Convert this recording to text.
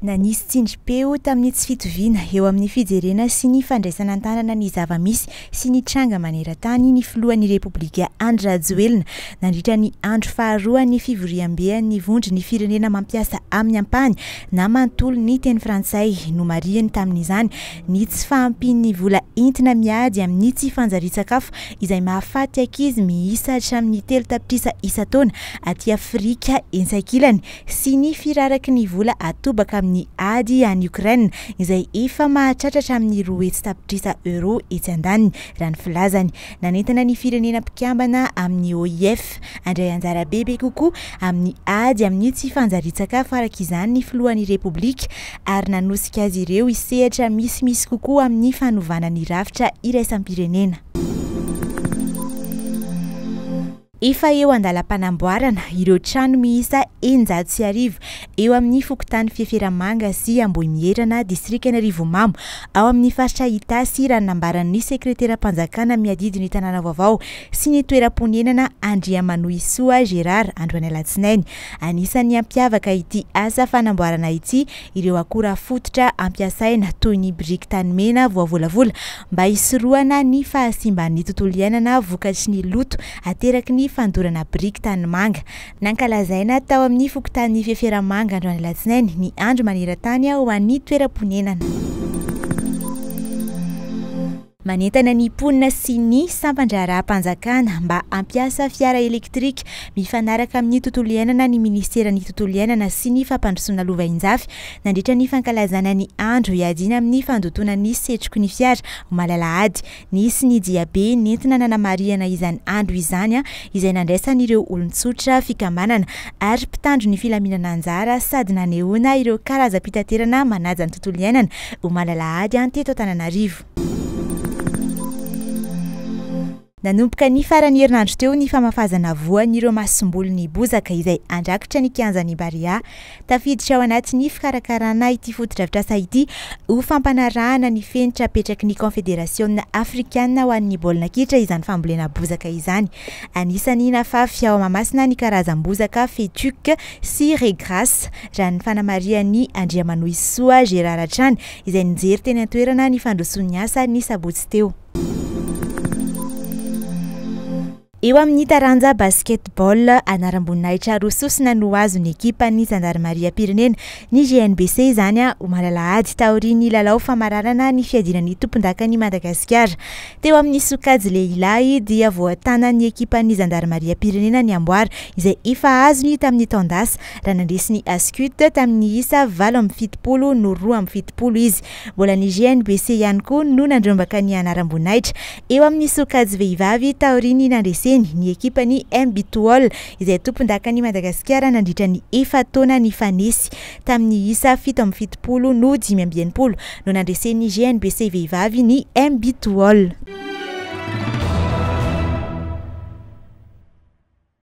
Nanisy tsindrim-peo tamin'ny tsy fitoviana eo amin'ny fijerena sy ny fandraisana an-tanana ny zava-misy sy ny tranga maneran-tany ny filohan'ny Repoblika Andry Rajoelina nandritra ny andro faharoa ny fivoriam-bean'ny vondry ny firenena mampiasa amin'ny ampahany na manontolo ny teny frantsay no marihany tamin'izany ny tsy fahampian'ny vola entina miady amin'ny tsy fanjarian-tsakafo izay mahafaty ankizy miisa hatramin'ny 3 tapitrisa isan-taona aty Afrika ensakilany sy ny firaraky ny vola atobaka amin'ny ady any Ukraine izay efa mahatratra amin'ny 2 tapitrisa euro etsy andaniny raha ny filazany. Nanentana ny firenena mpikambana amin'ny OIF andray anjara bebe kokoa amin'ny ady amin'ny tsy fanjarian-tsakafo araka izany ny filohan'ny Repoblika ary nanosika azy ireo hisehatra misimisy kokoa amin'ny fanovana ny rafitra iraisam-pirenena. Efa eo andalam-panamboarana ireo trano miisa 900 eo amin'ny fokontany Fiaferamanga sy Ambohimierana distrikana Rivomamo ao amin'ny faritra Itasy raha nambaran'ny sekreteram-panjakana miadidy ny tanàna vaovao sy ny toeram-ponenana Andriamanoisoa Gérard androany alatsinainy. Anisan'ny ampiavaka ity asa fanamboarana ity ireo akora fototra ampiasaina toy ny biriky tanimena voavolavola mba hisorohana ny fahasimban'ny tontolo iainana vokatry ny loto ateraky ny fandorana biriky tanimanga. Nankalazaina tao amin'ny fokontany Fiaferamanga androany alatsinainy ny andro maneran-tany ho an'ny toeram-ponenana. Manentana ny mponina sy ny sampandraraha-panjakana mba ampiasa fiara elektrika mifanaraka amin'ny tontolo iainana ny ministeran'ny tontolo iainana sy ny fampandrosoana lovain-jafy nandritra ny fankalazana ny andro iadina amin'ny fandotona ny setroky ny fiara malalahady. Nisy ny diabe nentina nanamariana izany andro izany izay nandraisan'ireo olon-tsotra fikambanana ary mpitandro ny filaminana anjara sady nanehoana ireo karazam-pitaterana manaja ny tontolo iainana ho malalahady teto Antananarivo. Nanomboka ny farany herinandro teo ny famafazana voan'ireo masombolon'ny bozaka izay andrakotra ny kianjan'ny Barea tafiditra ao anatin'ny fikarakarana ity foto-drafitrasa ity ho fampanarahana ny fenitra apetraky ny Confédération Africaine ho an'ny baolina kitra izany fambolena bozaka izany. Anisany nafafy ao Mahamasina ny karazam-bozaka Fetuc sy Regrace raha ny fanamarian'ny Andriamanoisoa Gérard hatrany izay nijery teny an-toerana ny fandrosoan'ny asa ny sabotsy teo. Eo amin'ny taranja basketball anaram-boninahitra rososina no azon'ny ekipan'ny Gendarmerie-pirenena ny GNBC izany ho malalahady taorian'ny lalao famararana ny fiadinan'ny tompondakan'i Madagasikara. Teo amin'ny sokajy lehilahy dia voatanan'ny ekipan'ny Gendarmerie-pirenena ny amboara izay efa azony tamin'ny taondasa raha nandresy ny Ascut tamin'ny isa 7-70 no 2-70 izy. Mbola ny GNBC ihany koa no nandrombaka ny anaram-boninahitra eo amin'ny sokajy vehivavy taorian'ny nandresy ny ekipa ny Mbitool izay tompondakan'i Madagasikara nandritra ny 4 taona ny fanesy tamin'ny isa 7-70 no 5-70 no nandresen'ny GNBC vehivavy ny Mbitool.